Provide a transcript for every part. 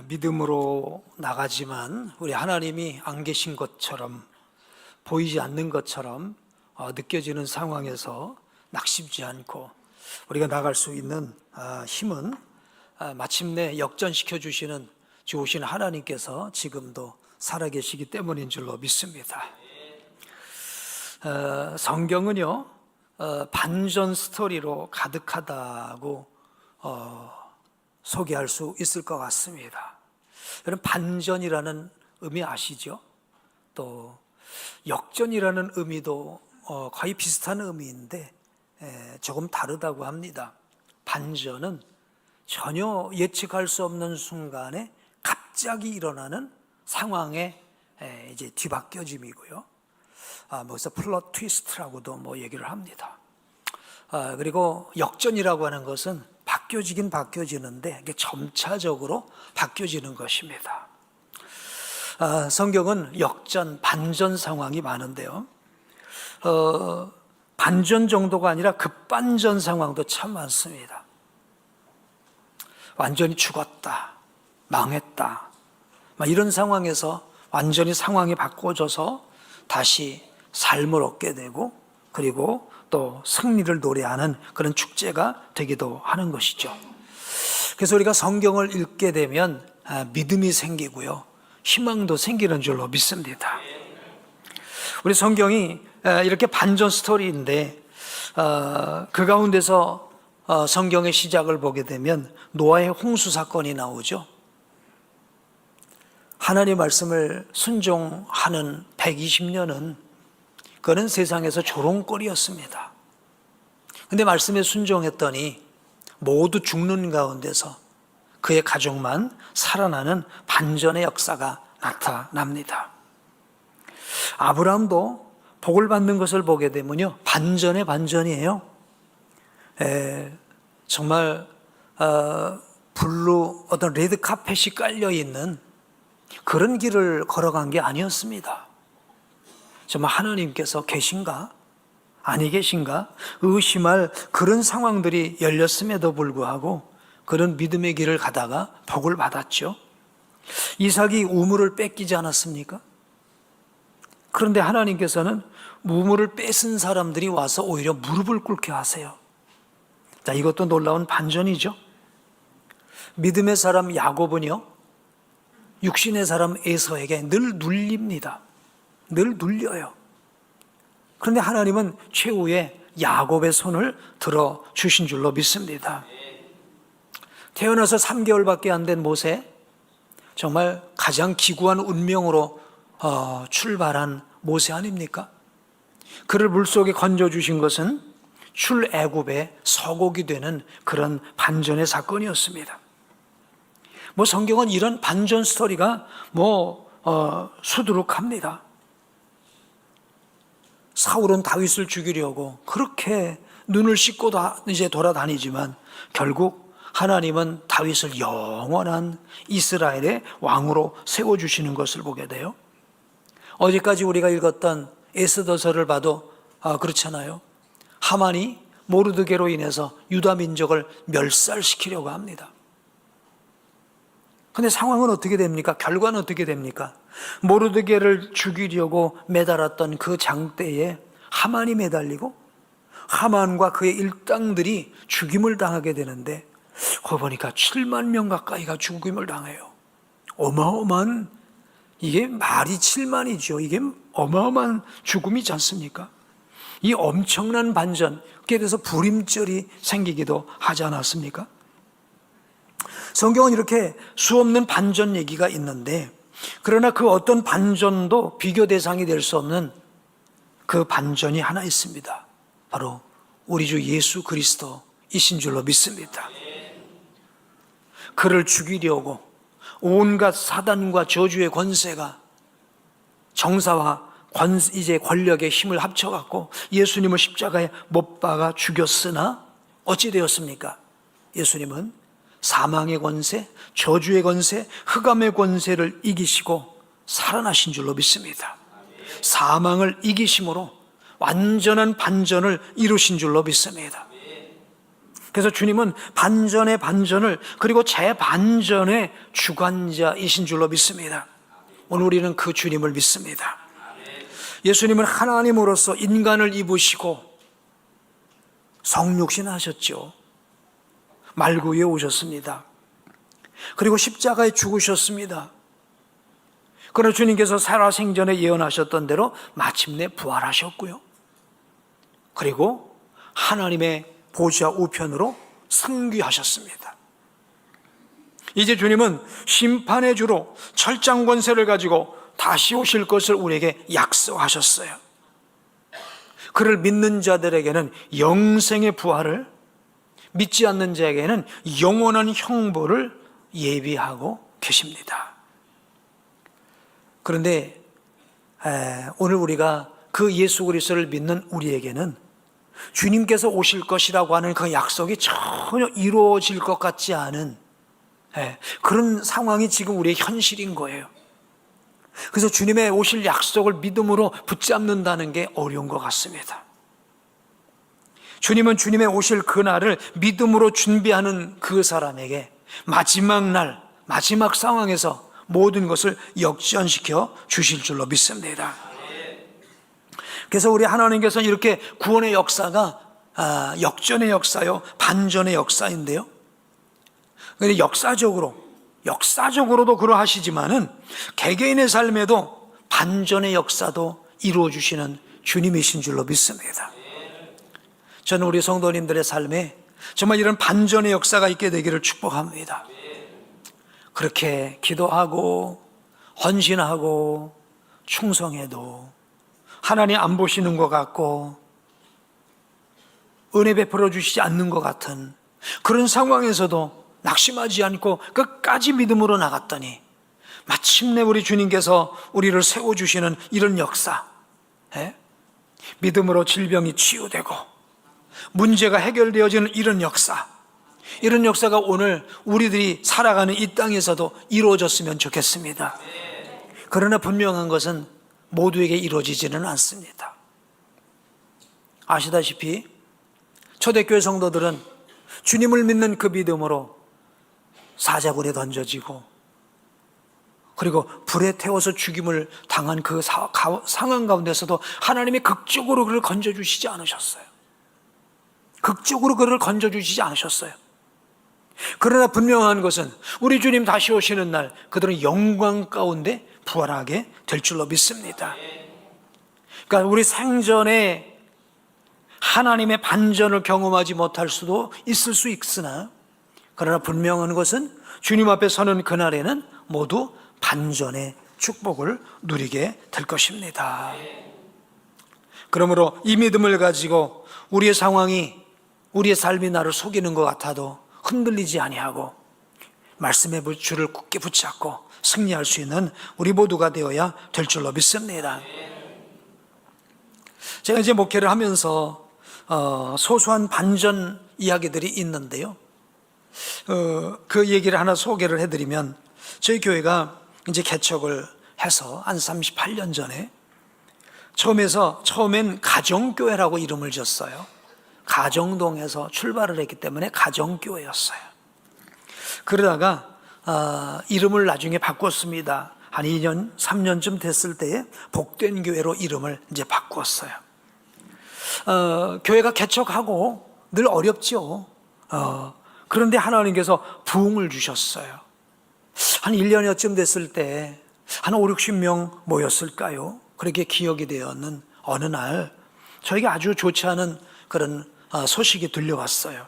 믿음으로 나가지만 우리 하나님이 안 계신 것처럼, 보이지 않는 것처럼 느껴지는 상황에서 낙심지 않고 우리가 나갈 수 있는 힘은 마침내 역전시켜 주시는 좋으신 하나님께서 지금도 살아계시기 때문인 줄로 믿습니다. 성경은요, 반전 스토리로 가득하다고 소개할 수 있을 것 같습니다. 여러분, 반전이라는 의미 아시죠? 또 역전이라는 의미도 거의 비슷한 의미인데 조금 다르다고 합니다. 반전은 전혀 예측할 수 없는 순간에 갑자기 일어나는 상황의 이제 뒤바뀌어짐이고요. 그래서 플롯 트위스트라고도 얘기를 합니다. 그리고 역전이라고 하는 것은 바뀌어지긴 바뀌어지는데 이게 점차적으로 바뀌어지는 것입니다. 성경은 역전, 반전 상황이 많은데요. 반전 정도가 아니라 급반전 상황도 참 많습니다. 완전히 죽었다, 망했다, 이런 상황에서 완전히 상황이 바꿔져서 다시 삶을 얻게 되고, 그리고 또 승리를 노래하는 그런 축제가 되기도 하는 것이죠. 그래서 우리가 성경을 읽게 되면 믿음이 생기고요, 희망도 생기는 줄로 믿습니다. 우리 성경이 이렇게 반전 스토리인데 그 가운데서 성경의 시작을 보게 되면 노아의 홍수 사건이 나오죠. 하나님의 말씀을 순종하는 120년은 그는 세상에서 조롱거리였습니다. 근데 말씀에 순종했더니 모두 죽는 가운데서 그의 가족만 살아나는 반전의 역사가 나타납니다. 아브라함도 복을 받는 것을 보게 되면요, 반전의 반전이에요. 정말 블루 어떤 레드 카펫이 깔려 있는 그런 길을 걸어간 게 아니었습니다. 정말 하나님께서 계신가? 아니 계신가? 의심할 그런 상황들이 열렸음에도 불구하고 그런 믿음의 길을 가다가 복을 받았죠. 이삭이 우물을 뺏기지 않았습니까? 그런데 하나님께서는 우물을 뺏은 사람들이 와서 오히려 무릎을 꿇게 하세요. 자, 이것도 놀라운 반전이죠. 믿음의 사람 야곱은요, 육신의 사람 에서에게 늘 눌립니다. 늘 눌려요. 그런데 하나님은 최후에 야곱의 손을 들어 주신 줄로 믿습니다. 태어나서 3개월밖에 안 된 모세, 정말 가장 기구한 운명으로 출발한 모세 아닙니까? 그를 물속에 건져주신 것은 출애굽의 서곡이 되는 그런 반전의 사건이었습니다. 성경은 이런 반전 스토리가 수두룩합니다. 사울은 다윗을 죽이려고 그렇게 눈을 씻고 이제 돌아다니지만 결국 하나님은 다윗을 영원한 이스라엘의 왕으로 세워주시는 것을 보게 돼요. 어제까지 우리가 읽었던 에스더서를 봐도 그렇잖아요. 하만이 모르드게로 인해서 유다 민족을 멸살시키려고 합니다. 근데 상황은 어떻게 됩니까? 결과는 어떻게 됩니까? 모르드게를 죽이려고 매달았던 그 장대에 하만이 매달리고 하만과 그의 일당들이 죽임을 당하게 되는데 거기 보니까 7만 명 가까이가 죽임을 당해요. 어마어마한, 이게 말이 7만이죠. 이게 어마어마한 죽음이지 않습니까? 이 엄청난 반전, 그에 대해서 불임절이 생기기도 하지 않았습니까? 성경은 이렇게 수없는 반전 얘기가 있는데, 그러나 그 어떤 반전도 비교 대상이 될 수 없는 그 반전이 하나 있습니다. 바로 우리 주 예수 그리스도이신 줄로 믿습니다. 그를 죽이려고 온갖 사단과 저주의 권세가 정사와 이제 권력의 힘을 합쳐갖고 예수님을 십자가에 못 박아 죽였으나 어찌 되었습니까? 예수님은 사망의 권세, 저주의 권세, 흑암의 권세를 이기시고 살아나신 줄로 믿습니다. 사망을 이기심으로 완전한 반전을 이루신 줄로 믿습니다. 그래서 주님은 반전의 반전을, 그리고 재반전의 주관자이신 줄로 믿습니다. 오늘 우리는 그 주님을 믿습니다. 예수님은 하나님으로서 인간을 입으시고 성육신하셨죠. 말구 위에 오셨습니다. 그리고 십자가에 죽으셨습니다. 그러나 주님께서 살아생전에 예언하셨던 대로 마침내 부활하셨고요. 그리고 하나님의 보좌 우편으로 승귀하셨습니다. 이제 주님은 심판의 주로 철장 권세를 가지고 다시 오실 것을 우리에게 약속하셨어요. 그를 믿는 자들에게는 영생의 부활을, 믿지 않는 자에게는 영원한 형벌을 예비하고 계십니다. 그런데 오늘 우리가 그 예수 그리스도를 믿는 우리에게는 주님께서 오실 것이라고 하는 그 약속이 전혀 이루어질 것 같지 않은 그런 상황이 지금 우리의 현실인 거예요. 그래서 주님의 오실 약속을 믿음으로 붙잡는다는 게 어려운 것 같습니다. 주님은 주님의 오실 그날을 믿음으로 준비하는 그 사람에게 마지막 날, 마지막 상황에서 모든 것을 역전시켜 주실 줄로 믿습니다. 그래서 우리 하나님께서는 이렇게 구원의 역사가 역전의 역사요, 반전의 역사인데요. 그런데 역사적으로도 그러하시지만은 개개인의 삶에도 반전의 역사도 이루어 주시는 주님이신 줄로 믿습니다. 저는 우리 성도님들의 삶에 정말 이런 반전의 역사가 있게 되기를 축복합니다. 그렇게 기도하고 헌신하고 충성해도 하나님 안 보시는 것 같고 은혜 베풀어 주시지 않는 것 같은 그런 상황에서도 낙심하지 않고 끝까지 믿음으로 나갔더니 마침내 우리 주님께서 우리를 세워주시는 이런 역사, 믿음으로 질병이 치유되고 문제가 해결되어지는 이런 역사가 오늘 우리들이 살아가는 이 땅에서도 이루어졌으면 좋겠습니다. 그러나 분명한 것은 모두에게 이루어지지는 않습니다. 아시다시피 초대교회 성도들은 주님을 믿는 그 믿음으로 사자굴에 던져지고 그리고 불에 태워서 죽임을 당한 그 상황 가운데서도 하나님이 극적으로 그를 건져주시지 않으셨어요. 극적으로 그를 건져주시지 않으셨어요. 그러나 분명한 것은 우리 주님 다시 오시는 날 그들은 영광 가운데 부활하게 될 줄로 믿습니다. 그러니까 우리 생전에 하나님의 반전을 경험하지 못할 수도 있을 수 있으나 그러나 분명한 것은 주님 앞에 서는 그날에는 모두 반전의 축복을 누리게 될 것입니다. 그러므로 이 믿음을 가지고 우리의 상황이, 우리의 삶이 나를 속이는 것 같아도 흔들리지 아니하고 말씀의 줄을 굳게 붙잡고 승리할 수 있는 우리 모두가 되어야 될 줄로 믿습니다. 제가 이제 목회를 하면서 소소한 반전 이야기들이 있는데요. 그 얘기를 하나 소개를 해드리면 저희 교회가 이제 개척을 해서 한 38년 전에 처음엔 가정교회라고 이름을 졌어요. 가정동에서 출발을 했기 때문에 가정교회였어요. 그러다가 이름을 나중에 바꿨습니다. 한 2년, 3년쯤 됐을 때에 복된 교회로 이름을 이제 바꿨어요. 교회가 개척하고 늘 어렵죠. 그런데 하나님께서 부흥을 주셨어요. 한 1년여쯤 됐을 때 한 5, 60명 모였을까요? 그렇게 기억이 되었는 어느 날 저에게 아주 좋지 않은 그런 소식이 들려왔어요.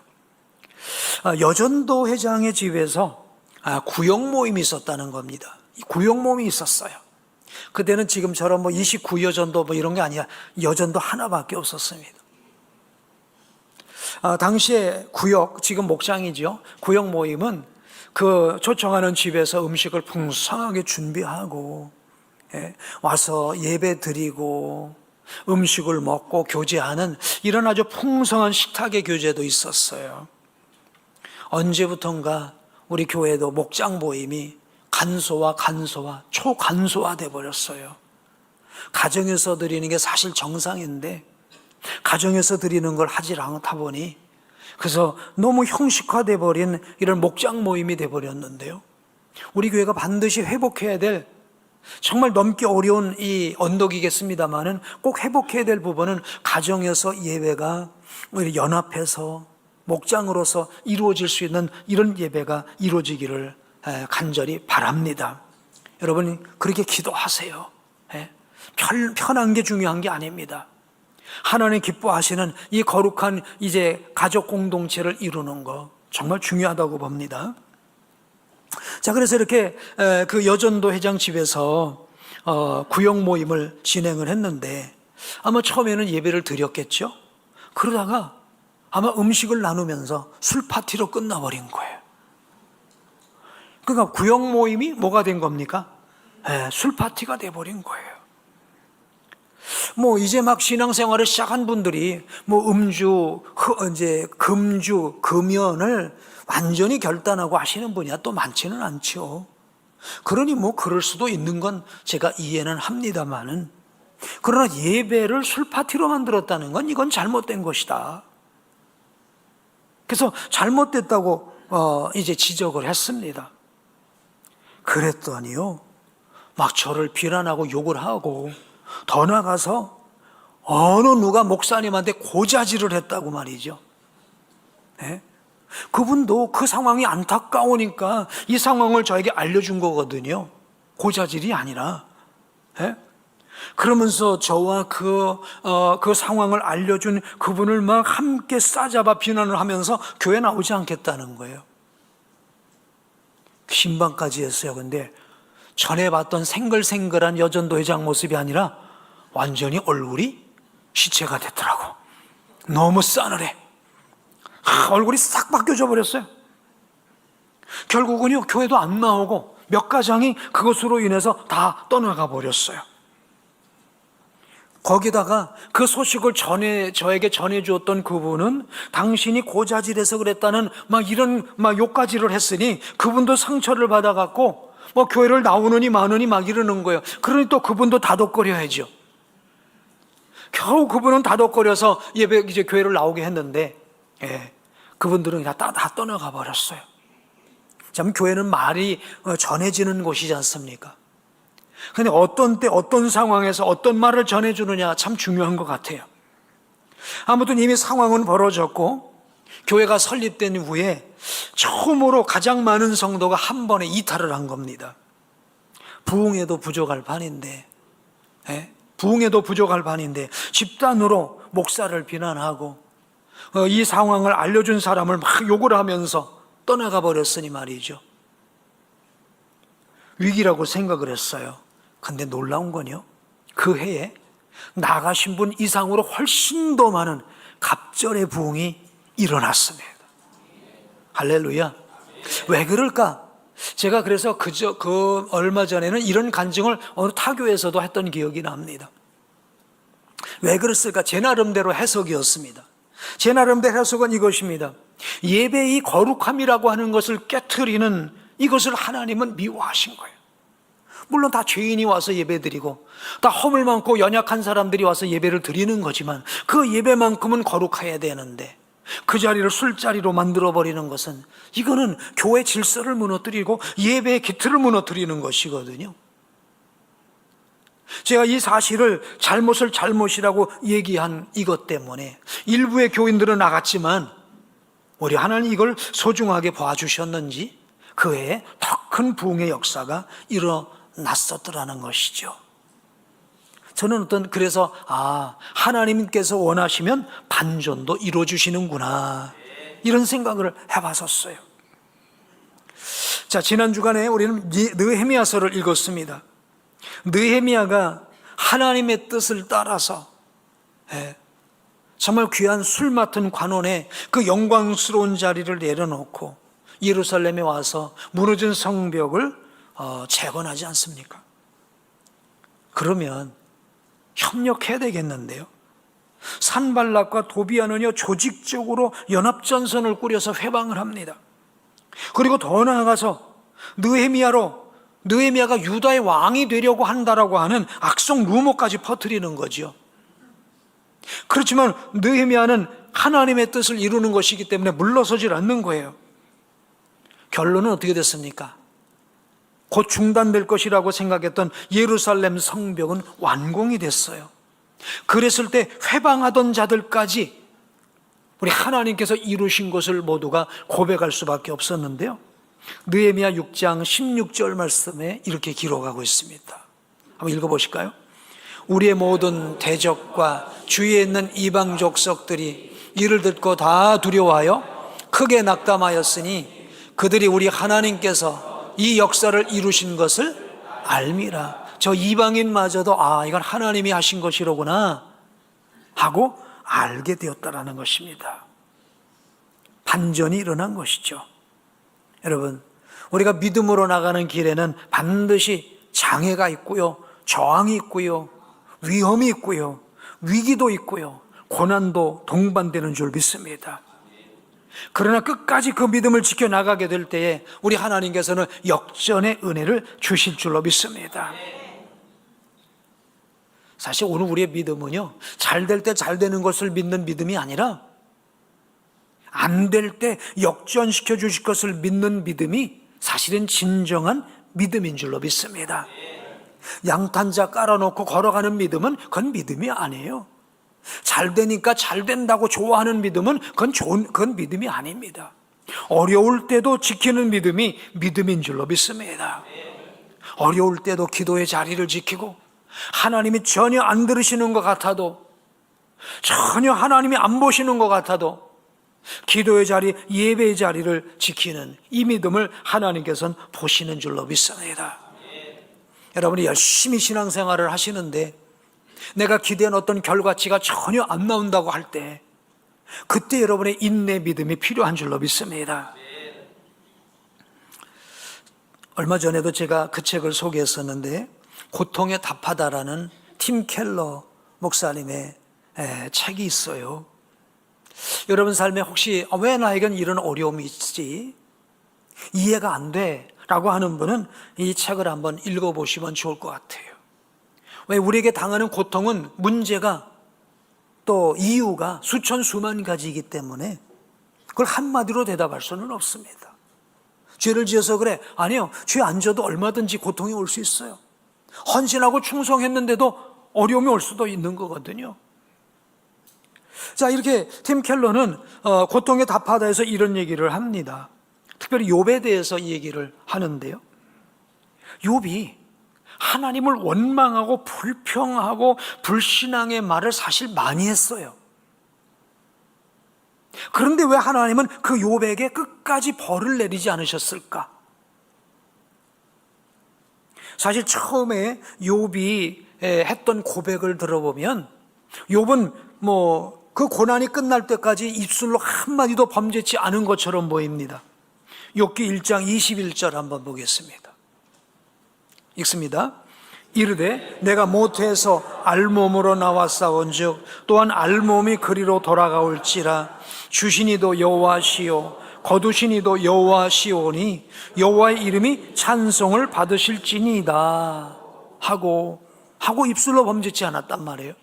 여전도 회장의 집에서 구역 모임이 있었다는 겁니다. 구역 모임이 있었어요. 그때는 지금처럼 29여전도 이런 게 아니라 여전도 하나밖에 없었습니다. 당시에 구역, 지금 목장이죠. 구역 모임은 그 초청하는 집에서 음식을 풍성하게 준비하고 와서 예배 드리고 음식을 먹고 교제하는 이런 아주 풍성한 식탁의 교제도 있었어요. 언제부턴가 우리 교회도 목장 모임이 간소화, 초간소화 돼버렸어요. 가정에서 드리는 게 사실 정상인데 가정에서 드리는 걸 하지 않다 보니 그래서 너무 형식화돼 버린 이런 목장 모임이 돼 버렸는데요. 우리 교회가 반드시 회복해야 될, 정말 넘기 어려운 이 언덕이겠습니다만은 꼭 회복해야 될 부분은 가정에서 예배가 연합해서 목장으로서 이루어질 수 있는 이런 예배가 이루어지기를 간절히 바랍니다. 여러분 그렇게 기도하세요. 편한 게 중요한 게 아닙니다. 하나님 기뻐하시는 이 거룩한 이제 가족 공동체를 이루는 거 정말 중요하다고 봅니다. 자, 그래서 이렇게 그 여전도 회장 집에서 구역 모임을 진행을 했는데 아마 처음에는 예배를 드렸겠죠. 그러다가 아마 음식을 나누면서 술 파티로 끝나버린 거예요. 그러니까 구역 모임이 뭐가 된 겁니까? 술 파티가 돼버린 거예요. 뭐 이제 막 신앙생활을 시작한 분들이 뭐 음주, 이제 금주, 금연을 완전히 결단하고 하시는 분이야 또 많지는 않죠. 그러니 뭐 그럴 수도 있는 건 제가 이해는 합니다만은, 그러나 예배를 술 파티로 만들었다는 건 이건 잘못된 것이다. 그래서 잘못됐다고 이제 지적을 했습니다. 그랬더니요, 막 저를 비난하고 욕을 하고 더 나가서 어느 누가 목사님한테 고자질을 했다고 말이죠. 네? 그분도 그 상황이 안타까우니까 이 상황을 저에게 알려준 거거든요. 고자질이 아니라. 네? 그러면서 저와 그 상황을 알려준 그분을 막 함께 싸잡아 비난을 하면서 교회 나오지 않겠다는 거예요. 신방까지 했어요. 근데 전에 봤던 생글생글한 여전도 회장 모습이 아니라 완전히 얼굴이 시체가 됐더라고. 너무 싸늘해. 얼굴이 싹 바뀌어져 버렸어요. 결국은요, 교회도 안 나오고 몇 가장이 그것으로 인해서 다 떠나가 버렸어요. 거기다가 그 소식을 저에게 전해주었던 그분은 당신이 고자질해서 그랬다는 이런 욕가지를 했으니 그분도 상처를 받아갖고 교회를 나오느니 마느니 이러는 거예요. 그러니 또 그분도 다독거려야죠. 겨우 그분은 다독거려서 이제 교회를 나오게 했는데, 그분들은 다 떠나가 버렸어요. 참 교회는 말이 전해지는 곳이지 않습니까? 근데 어떤 때 어떤 상황에서 어떤 말을 전해주느냐 참 중요한 것 같아요. 아무튼 이미 상황은 벌어졌고 교회가 설립된 후에 처음으로 가장 많은 성도가 한 번에 이탈을 한 겁니다. 부흥에도 부족할 판인데, 부흥에도 부족할 판인데 집단으로 목사를 비난하고 이 상황을 알려준 사람을 막 욕을 하면서 떠나가 버렸으니 말이죠. 위기라고 생각을 했어요. 근데 놀라운 건요, 그 해에 나가신 분 이상으로 훨씬 더 많은 갑절의 부흥이 일어났습니다. 할렐루야. 왜 그럴까? 제가 그래서 그 얼마 전에는 이런 간증을 어느 타교에서도 했던 기억이 납니다. 왜 그랬을까? 제 나름대로 해석이었습니다. 제 나름대로 해석은 이것입니다. 예배의 거룩함이라고 하는 것을 깨트리는 이것을 하나님은 미워하신 거예요. 물론 다 죄인이 와서 예배드리고 다 허물 많고 연약한 사람들이 와서 예배를 드리는 거지만 그 예배만큼은 거룩해야 되는데 그 자리를 술자리로 만들어버리는 것은, 이거는 교회 질서를 무너뜨리고 예배의 기틀을 무너뜨리는 것이거든요. 제가 이 사실을 잘못을 잘못이라고 얘기한 이것 때문에 일부의 교인들은 나갔지만 우리 하나님 이걸 소중하게 봐주셨는지 그 해에 더 큰 부흥의 역사가 일어났었더라는 것이죠. 저는 그래서 하나님께서 원하시면 반전도 이루어주시는구나, 이런 생각을 해봤었어요. 자, 지난 주간에 우리는 느헤미야서를 읽었습니다. 느헤미야가 하나님의 뜻을 따라서 정말 귀한 술 맡은 관원의 그 영광스러운 자리를 내려놓고 예루살렘에 와서 무너진 성벽을 재건하지 않습니까? 그러면 협력해야 되겠는데요. 산발락과 도비아는요, 조직적으로 연합전선을 꾸려서 회방을 합니다. 그리고 더 나아가서 느헤미야가 유다의 왕이 되려고 한다라고 하는 악성 루머까지 퍼뜨리는 거죠. 그렇지만 느헤미야는 하나님의 뜻을 이루는 것이기 때문에 물러서질 않는 거예요. 결론은 어떻게 됐습니까? 곧 중단될 것이라고 생각했던 예루살렘 성벽은 완공이 됐어요. 그랬을 때 회방하던 자들까지 우리 하나님께서 이루신 것을 모두가 고백할 수밖에 없었는데요. 느헤미야 6장 16절 말씀에 이렇게 기록하고 있습니다. 한번 읽어보실까요? 우리의 모든 대적과 주위에 있는 이방 족속들이 이를 듣고 다 두려워하여 크게 낙담하였으니 그들이 우리 하나님께서 이 역사를 이루신 것을 알미라. 저 이방인마저도 이건 하나님이 하신 것이로구나 하고 알게 되었다라는 것입니다. 반전이 일어난 것이죠. 여러분, 우리가 믿음으로 나가는 길에는 반드시 장애가 있고요, 저항이 있고요, 위험이 있고요, 위기도 있고요, 고난도 동반되는 줄 믿습니다. 그러나 끝까지 그 믿음을 지켜나가게 될 때에 우리 하나님께서는 역전의 은혜를 주실 줄로 믿습니다. 사실 오늘 우리의 믿음은요, 잘 될 때 잘 되는 것을 믿는 믿음이 아니라 안 될 때 역전시켜 주실 것을 믿는 믿음이 사실은 진정한 믿음인 줄로 믿습니다. 양탄자 깔아놓고 걸어가는 믿음은 그건 믿음이 아니에요. 잘 되니까 잘 된다고 좋아하는 믿음은 그건 믿음이 아닙니다. 어려울 때도 지키는 믿음이 믿음인 줄로 믿습니다. 어려울 때도 기도의 자리를 지키고 하나님이 전혀 안 들으시는 것 같아도, 전혀 하나님이 안 보시는 것 같아도 기도의 자리, 예배의 자리를 지키는 이 믿음을 하나님께서는 보시는 줄로 믿습니다. 여러분이 열심히 신앙생활을 하시는데 내가 기대한 어떤 결과치가 전혀 안 나온다고 할 때, 그때 여러분의 인내 믿음이 필요한 줄로 믿습니다. 얼마 전에도 제가 그 책을 소개했었는데, 고통에 답하다라는 팀 켈러 목사님의 책이 있어요. 여러분 삶에 혹시 왜 나에겐 이런 어려움이 있지? 이해가 안 돼 라고 하는 분은 이 책을 한번 읽어보시면 좋을 것 같아요. 왜 우리에게 당하는 고통은 문제가 또 이유가 수천 수만 가지이기 때문에 그걸 한마디로 대답할 수는 없습니다. 죄를 지어서 그래? 아니요, 죄 안 져도 얼마든지 고통이 올 수 있어요. 헌신하고 충성했는데도 어려움이 올 수도 있는 거거든요. 자, 이렇게 팀 켈러는 고통에 답하다에서 이런 얘기를 합니다. 특별히 욥에 대해서 이 얘기를 하는데요. 욥이 하나님을 원망하고 불평하고 불신앙의 말을 사실 많이 했어요. 그런데 왜 하나님은 그 욥에게 끝까지 벌을 내리지 않으셨을까? 사실 처음에 욥이 했던 고백을 들어보면 욥은 그 고난이 끝날 때까지 입술로 한마디도 범죄치 않은 것처럼 보입니다. 욥기 1장 21절 한번 보겠습니다. 읽습니다. 이르되 내가 모태에서 알몸으로 나왔사온즉 또한 알몸이 그리로 돌아가올지라 주시니도 여호와시요 거두시니도 여호와시오니 여호와의 이름이 찬송을 받으실지니이다 하고 입술로 범죄치 않았단 말이에요.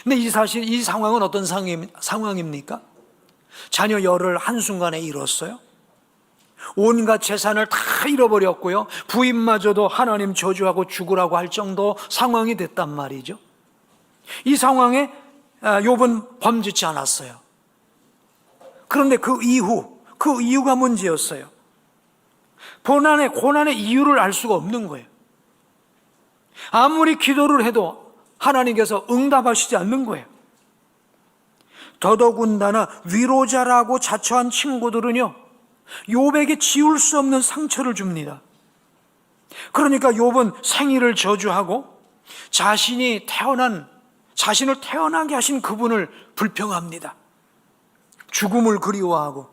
근데 이 상황은 어떤 상황입니까? 자녀 열을 한순간에 잃었어요. 온갖 재산을 다 잃어버렸고요, 부인마저도 하나님 저주하고 죽으라고 할 정도 상황이 됐단 말이죠. 이 상황에 욥은 범죄치 않았어요. 그런데 그 이유가 문제였어요. 고난의 이유를 알 수가 없는 거예요. 아무리 기도를 해도 하나님께서 응답하시지 않는 거예요. 더더군다나 위로자라고 자처한 친구들은요, 욥에게 지울 수 없는 상처를 줍니다. 그러니까 욥은 생일을 저주하고 자신을 태어나게 하신 그분을 불평합니다. 죽음을 그리워하고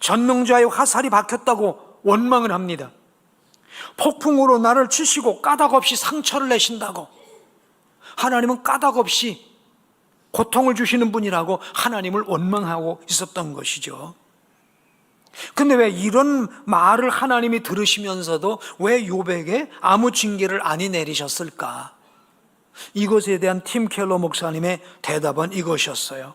전능자의 화살이 박혔다고 원망을 합니다. 폭풍으로 나를 치시고 까닭없이 상처를 내신다고, 하나님은 까닭없이 고통을 주시는 분이라고 하나님을 원망하고 있었던 것이죠. 근데 왜 이런 말을 하나님이 들으시면서도 왜 욥에게 아무 징계를 안 내리셨을까? 이것에 대한 팀 켈러 목사님의 대답은 이것이었어요.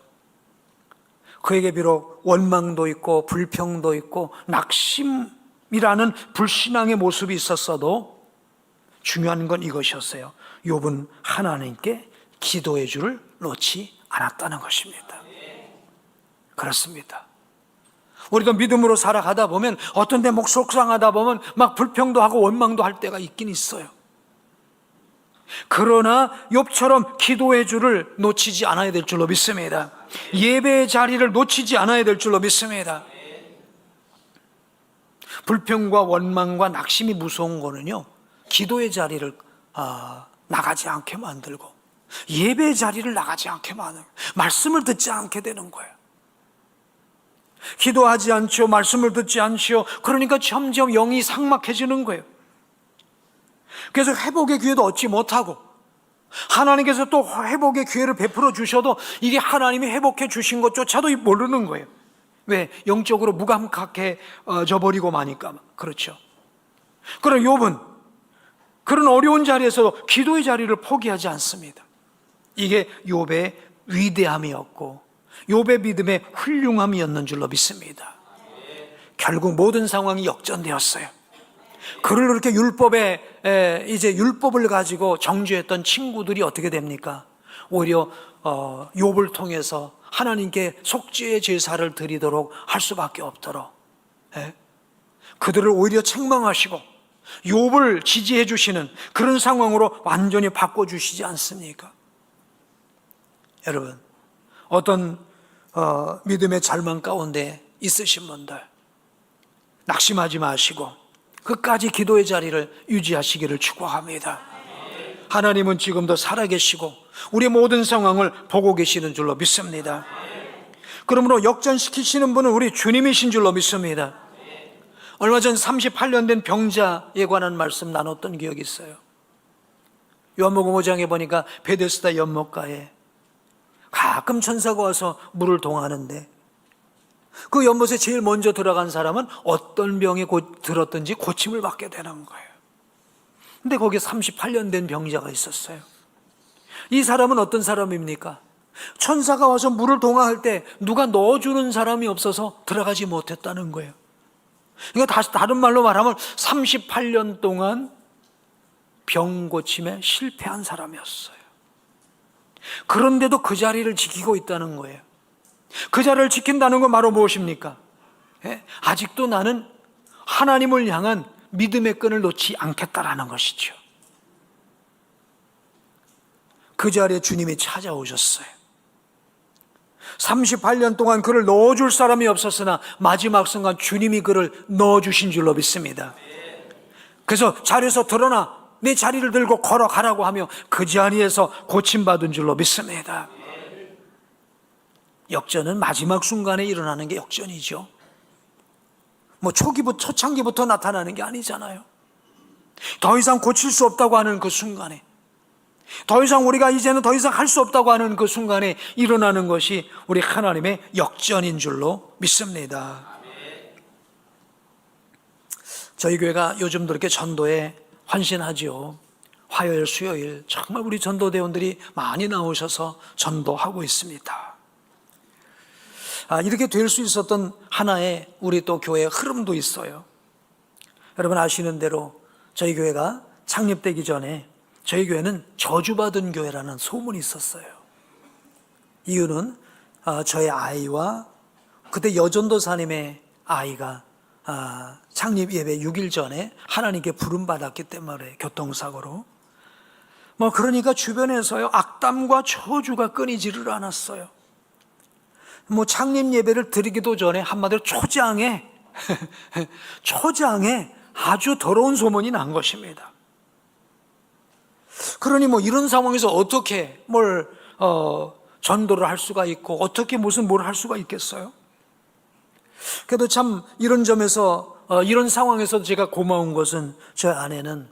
그에게 비록 원망도 있고 불평도 있고 낙심이라는 불신앙의 모습이 있었어도 중요한 건 이것이었어요. 욥은 하나님께 기도의 줄을 놓지 않았다는 것입니다. 그렇습니다. 우리도 믿음으로 살아가다 보면 어떤 데 목 속상하다 보면 막 불평도 하고 원망도 할 때가 있긴 있어요. 그러나 욥처럼 기도의 줄을 놓치지 않아야 될 줄로 믿습니다. 예배의 자리를 놓치지 않아야 될 줄로 믿습니다. 불평과 원망과 낙심이 무서운 거는요, 기도의 자리를 나가지 않게 만들고 예배의 자리를 나가지 않게 만들고 말씀을 듣지 않게 되는 거예요. 기도하지 않죠, 말씀을 듣지 않죠. 그러니까 점점 영이 삭막해지는 거예요. 그래서 회복의 기회도 얻지 못하고, 하나님께서 또 회복의 기회를 베풀어 주셔도 이게 하나님이 회복해 주신 것조차도 모르는 거예요. 왜? 영적으로 무감각해져 버리고 마니까. 그렇죠. 그럼 욥은 그런 어려운 자리에서 기도의 자리를 포기하지 않습니다. 이게 욥의 위대함이었고 욥의 믿음의 훌륭함이었는 줄로 믿습니다. 결국 모든 상황이 역전되었어요. 그를 그렇게 율법을 가지고 정죄했던 친구들이 어떻게 됩니까? 오히려 욥을 통해서 하나님께 속죄의 제사를 드리도록 할 수밖에 없도록 그들을 오히려 책망하시고 욥을 지지해 주시는 그런 상황으로 완전히 바꿔주시지 않습니까? 여러분, 어떤 믿음의 절망 가운데 있으신 분들 낙심하지 마시고 끝까지 기도의 자리를 유지하시기를 축복합니다. 하나님은 지금도 살아계시고 우리 모든 상황을 보고 계시는 줄로 믿습니다. 그러므로 역전시키시는 분은 우리 주님이신 줄로 믿습니다. 얼마 전 38년 된 병자에 관한 말씀 나눴던 기억이 있어요. 요한복음 5장에 보니까 베데스다 연못가에 가끔 천사가 와서 물을 동하는데 그 연못에 제일 먼저 들어간 사람은 어떤 병에 들었든지 고침을 받게 되는 거예요. 근데 거기에 38년 된 병자가 있었어요. 이 사람은 어떤 사람입니까? 천사가 와서 물을 동화할 때 누가 넣어주는 사람이 없어서 들어가지 못했다는 거예요. 그러니까 다른 말로 말하면 38년 동안 병 고침에 실패한 사람이었어요. 그런데도 그 자리를 지키고 있다는 거예요. 그 자리를 지킨다는 건 바로 무엇입니까? 아직도 나는 하나님을 향한 믿음의 끈을 놓지 않겠다라는 것이죠. 그 자리에 주님이 찾아오셨어요. 38년 동안 그를 넣어줄 사람이 없었으나 마지막 순간 주님이 그를 넣어주신 줄로 믿습니다. 그래서 자리에서 드러나 내 자리를 들고 걸어가라고 하며 그 자리에서 고침받은 줄로 믿습니다. 역전은 마지막 순간에 일어나는 게 역전이죠. 초창기부터 나타나는 게 아니잖아요. 더 이상 고칠 수 없다고 하는 그 순간에, 더 이상 우리가 이제는 더 이상 할 수 없다고 하는 그 순간에 일어나는 것이 우리 하나님의 역전인 줄로 믿습니다. 저희 교회가 요즘도 이렇게 전도에 환신하지요. 화요일, 수요일 정말 우리 전도대원들이 많이 나오셔서 전도하고 있습니다. 이렇게 될 수 있었던 하나의 우리 또 교회의 흐름도 있어요. 여러분 아시는 대로 저희 교회가 창립되기 전에 저희 교회는 저주받은 교회라는 소문이 있었어요. 이유는 저의 아이와 그때 여전도사님의 아이가 창립 예배 6일 전에 하나님께 부름받았기 때문에 교통사고로 그러니까 주변에서요 악담과 저주가 끊이지를 않았어요. 창립 예배를 드리기도 전에 한마디로 초장에 아주 더러운 소문이 난 것입니다. 그러니 이런 상황에서 어떻게 전도를 할 수가 있고 어떻게 뭘 할 수가 있겠어요? 그래도 참 이런 점에서 이런 상황에서 제가 고마운 것은 저희 아내는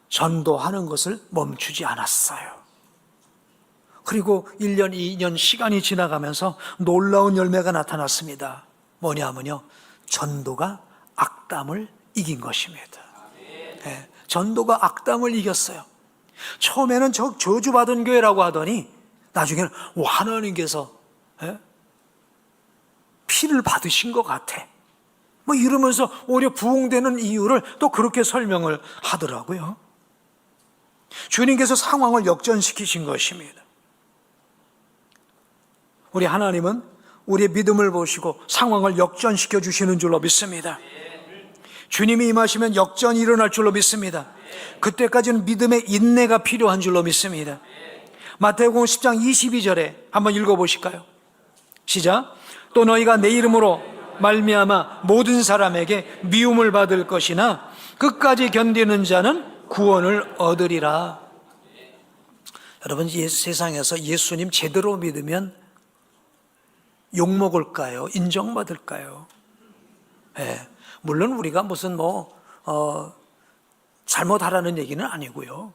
전도하는 것을 멈추지 않았어요. 그리고 1년, 2년 시간이 지나가면서 놀라운 열매가 나타났습니다. 뭐냐면요, 전도가 악담을 이긴 것입니다. 네, 전도가 악담을 이겼어요. 처음에는 저주받은 교회라고 하더니 나중에는 하나님께서 피를 받으신 것 같아. 뭐 이러면서 오히려 부흥되는 이유를 또 그렇게 설명을 하더라고요. 주님께서 상황을 역전시키신 것입니다. 우리 하나님은 우리의 믿음을 보시고 상황을 역전시켜 주시는 줄로 믿습니다. 주님이 임하시면 역전이 일어날 줄로 믿습니다. 그때까지는 믿음의 인내가 필요한 줄로 믿습니다. 마태복음 10장 22절에 한번 읽어보실까요? 시작. 또 너희가 내 이름으로 말미암아 모든 사람에게 미움을 받을 것이나 끝까지 견디는 자는 구원을 얻으리라. 여러분, 세상에서 예수님 제대로 믿으면 욕먹을까요? 인정받을까요? 물론 우리가 무슨 잘못하라는 얘기는 아니고요.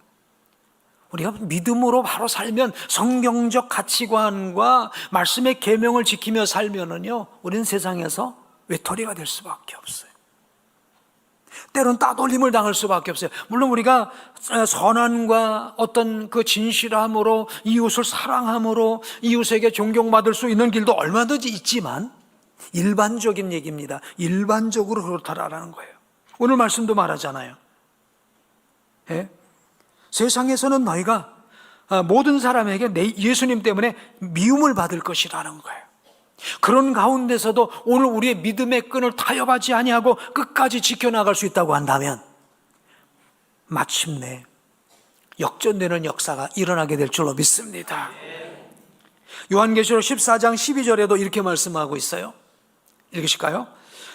우리가 믿음으로 바로 살면, 성경적 가치관과 말씀의 계명을 지키며 살면은요, 우리는 세상에서 외톨이가 될 수밖에 없어요. 때론 따돌림을 당할 수밖에 없어요. 물론 우리가 선함과 어떤 그 진실함으로, 이웃을 사랑함으로 이웃에게 존경받을 수 있는 길도 얼마든지 있지만, 일반적인 얘기입니다. 일반적으로 그렇다라는 거예요. 오늘 말씀도 말하잖아요. 세상에서는 너희가 모든 사람에게 예수님 때문에 미움을 받을 것이라는 거예요. 그런 가운데서도 오늘 우리의 믿음의 끈을 타협하지 아니하고 끝까지 지켜나갈 수 있다고 한다면 마침내 역전되는 역사가 일어나게 될 줄로 믿습니다. 요한계시록 14장 12절에도 이렇게 말씀하고 있어요. 읽으실까요?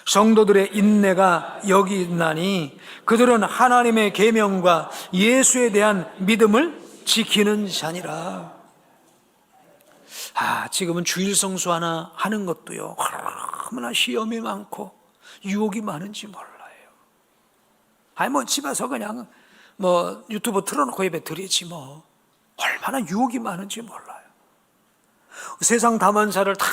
성도들의 인내가 여기 있나니 그들은 하나님의 계명과 예수에 대한 믿음을 지키는 자니라. 지금은 주일 성수 하나 하는 것도요, 얼마나 시험이 많고 유혹이 많은지 몰라요. 집에서 그냥 유튜브 틀어놓고 예배 드리지 얼마나 유혹이 많은지 몰라요. 세상 다만사를 다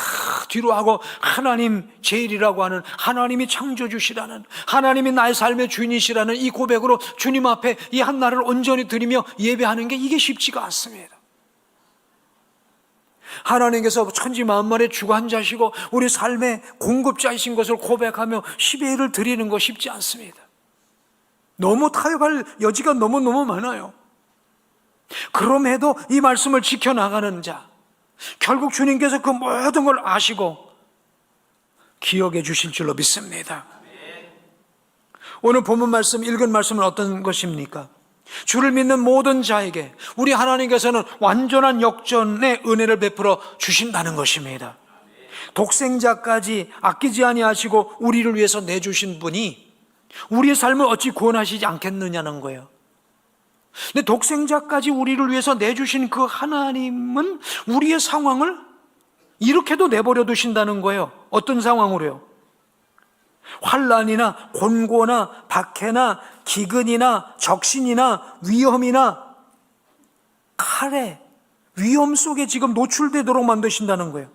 뒤로 하고 하나님 제일이라고 하는, 하나님이 창조주시라는, 하나님이 나의 삶의 주인이시라는 이 고백으로 주님 앞에 이 한날을 온전히 드리며 예배하는 게 이게 쉽지가 않습니다. 하나님께서 천지 만물의 주관자시고 우리 삶의 공급자이신 것을 고백하며 10의 1을 드리는 거 쉽지 않습니다. 너무 타협할 여지가 너무너무 많아요. 그럼에도 이 말씀을 지켜나가는 자, 결국 주님께서 그 모든 걸 아시고 기억해 주실 줄로 믿습니다. 오늘 본문 말씀, 읽은 말씀은 어떤 것입니까? 주를 믿는 모든 자에게 우리 하나님께서는 완전한 역전의 은혜를 베풀어 주신다는 것입니다. 독생자까지 아끼지 아니하시고 우리를 위해서 내주신 분이 우리의 삶을 어찌 구원하시지 않겠느냐는 거예요. 근데 독생자까지 우리를 위해서 내주신 그 하나님은 우리의 상황을 이렇게도 내버려 두신다는 거예요. 어떤 상황으로요? 환난이나 곤고나 박해나 기근이나 적신이나 위험이나 칼에 위험 속에 지금 노출되도록 만드신다는 거예요.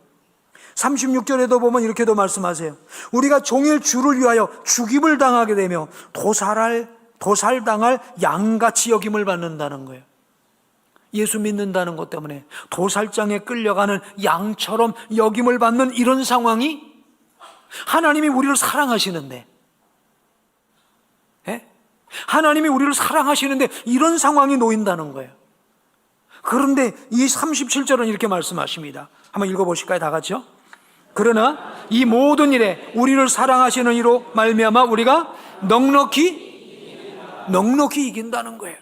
36절에도 보면 이렇게도 말씀하세요. 우리가 종일 주를 위하여 죽임을 당하게 되며 도살당할 양같이 여김을 받는다는 거예요. 예수 믿는다는 것 때문에 도살장에 끌려가는 양처럼 여김을 받는 이런 상황이, 하나님이 우리를 사랑하시는데, 하나님이 우리를 사랑하시는데 이런 상황이 놓인다는 거예요. 그런데 이 37절은 이렇게 말씀하십니다. 한번 읽어보실까요? 다 같이요. 그러나 이 모든 일에 우리를 사랑하시는 이로 말미암아 우리가 넉넉히 이긴다는 거예요.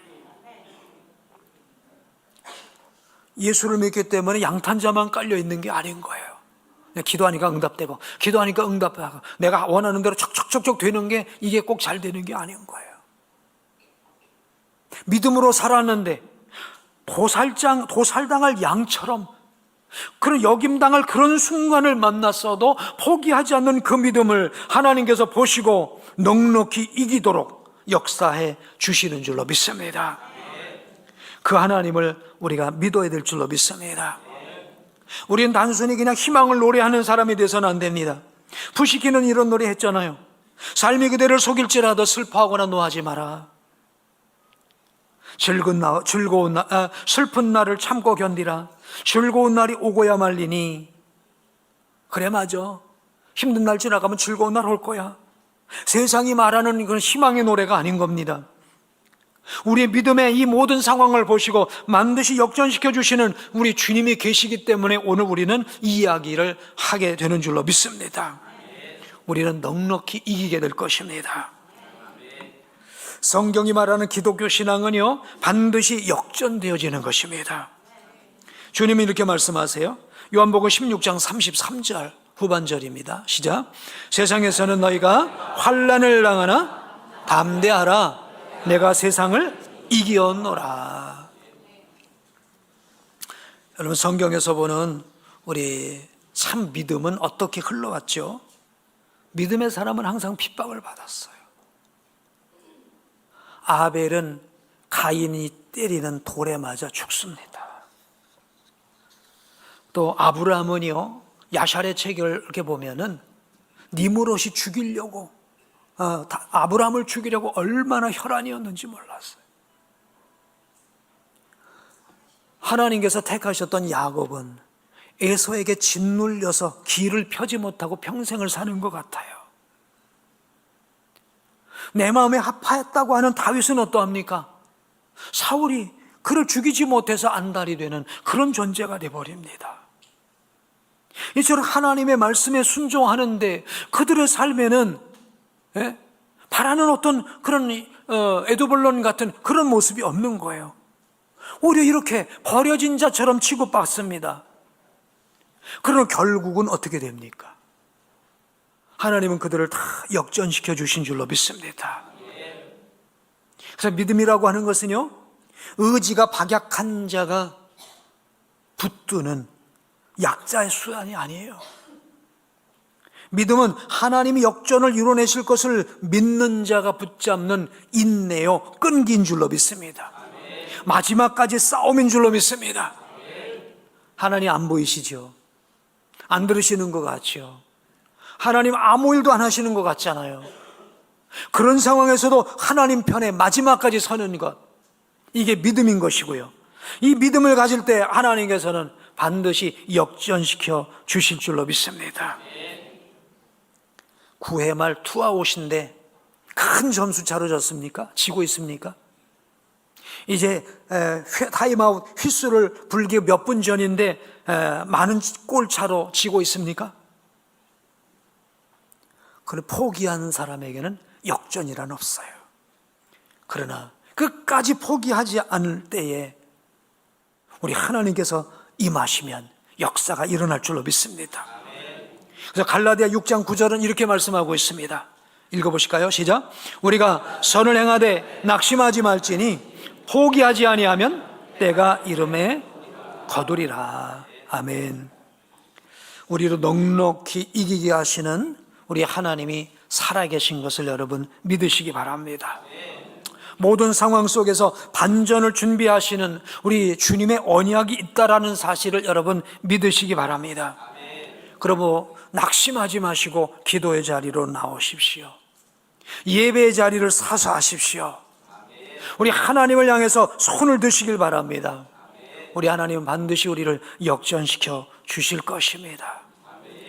예수를 믿기 때문에 양탄자만 깔려 있는 게 아닌 거예요. 기도하니까 응답되고, 기도하니까 응답하고, 내가 원하는 대로 척척척척 되는 게 이게 꼭 잘 되는 게 아닌 거예요. 믿음으로 살았는데 도살당할 양처럼 그런 역임당할 그런 순간을 만났어도 포기하지 않는 그 믿음을 하나님께서 보시고 넉넉히 이기도록 역사해 주시는 줄로 믿습니다. 그 하나님을 우리가 믿어야 될 줄로 믿습니다. 우리는 단순히 그냥 희망을 노래하는 사람이 돼서는 안 됩니다. 부시키는 이런 노래 했잖아요. 삶이 그대를 속일지라도 슬퍼하거나 노하지 마라. 슬픈 날을 참고 견디라. 즐거운 날이 오고야 말리니. 그래, 맞아. 힘든 날 지나가면 즐거운 날 올 거야. 세상이 말하는 그런 희망의 노래가 아닌 겁니다. 우리의 믿음의 이 모든 상황을 보시고 반드시 역전시켜 주시는 우리 주님이 계시기 때문에 오늘 우리는 이 이야기를 하게 되는 줄로 믿습니다. 우리는 넉넉히 이기게 될 것입니다. 성경이 말하는 기독교 신앙은요, 반드시 역전되어지는 것입니다. 주님이 이렇게 말씀하세요. 요한복음 16장 33절 후반절입니다. 시작. 세상에서는 너희가 환난을 당하나 담대하라. 내가 세상을 이기었노라. 여러분, 성경에서 보는 우리 참 믿음은 어떻게 흘러왔죠? 믿음의 사람은 항상 핍박을 받았어요. 아벨은 가인이 때리는 돌에 맞아 죽습니다. 또 아브라함은요, 야샬의 책을 이렇게 보면은 니므롯이 죽이려고 아브라함을 죽이려고 얼마나 혈안이었는지 몰랐어요. 하나님께서 택하셨던 야곱은 에서에게 짓눌려서 길을 펴지 못하고 평생을 사는 것 같아요. 내 마음에 합하였다고 하는 다윗은 어떠합니까? 사울이 그를 죽이지 못해서 안달이 되는 그런 존재가 되어버립니다. 이처럼 하나님의 말씀에 순종하는데 그들의 삶에는 바라는 어떤 그런 에도벌론 같은 그런 모습이 없는 거예요. 오히려 이렇게 버려진 자처럼 취급받습니다. 그러나 결국은 어떻게 됩니까? 하나님은 그들을 다 역전시켜 주신 줄로 믿습니다. 그래서 믿음이라고 하는 것은요, 의지가 박약한 자가 붙드는 약자의 수단이 아니에요. 믿음은 하나님이 역전을 이뤄내실 것을 믿는 자가 붙잡는 인내요, 끈기인 줄로 믿습니다. 마지막까지 싸움인 줄로 믿습니다. 하나님 안 보이시죠? 안 들으시는 것 같죠? 하나님 아무 일도 안 하시는 것 같잖아요. 그런 상황에서도 하나님 편에 마지막까지 서는 것, 이게 믿음인 것이고요. 이 믿음을 가질 때 하나님께서는 반드시 역전시켜 주실 줄로 믿습니다. 9회 말 투아웃인데 큰 점수 차로 졌습니까? 지고 있습니까? 이제 타임아웃 휘스를 불기 몇 분 전인데 많은 골 차로 지고 있습니까? 그걸 포기하는 사람에게는 역전이란 없어요. 그러나 끝까지 포기하지 않을 때에 우리 하나님께서 임하시면 역사가 일어날 줄로 믿습니다. 그래서 갈라디아 6장 9절은 이렇게 말씀하고 있습니다. 읽어보실까요? 시작. 우리가 선을 행하되 낙심하지 말지니 포기하지 아니하면 때가 이름에 거두리라. 아멘. 우리로 넉넉히 이기게 하시는 우리 하나님이 살아계신 것을 여러분 믿으시기 바랍니다. 모든 상황 속에서 반전을 준비하시는 우리 주님의 언약이 있다라는 사실을 여러분 믿으시기 바랍니다. 그러므로 낙심하지 마시고 기도의 자리로 나오십시오. 예배의 자리를 사수하십시오. 우리 하나님을 향해서 손을 드시길 바랍니다. 우리 하나님은 반드시 우리를 역전시켜 주실 것입니다.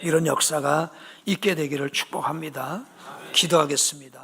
이런 역사가 있게 되기를 축복합니다. 기도하겠습니다.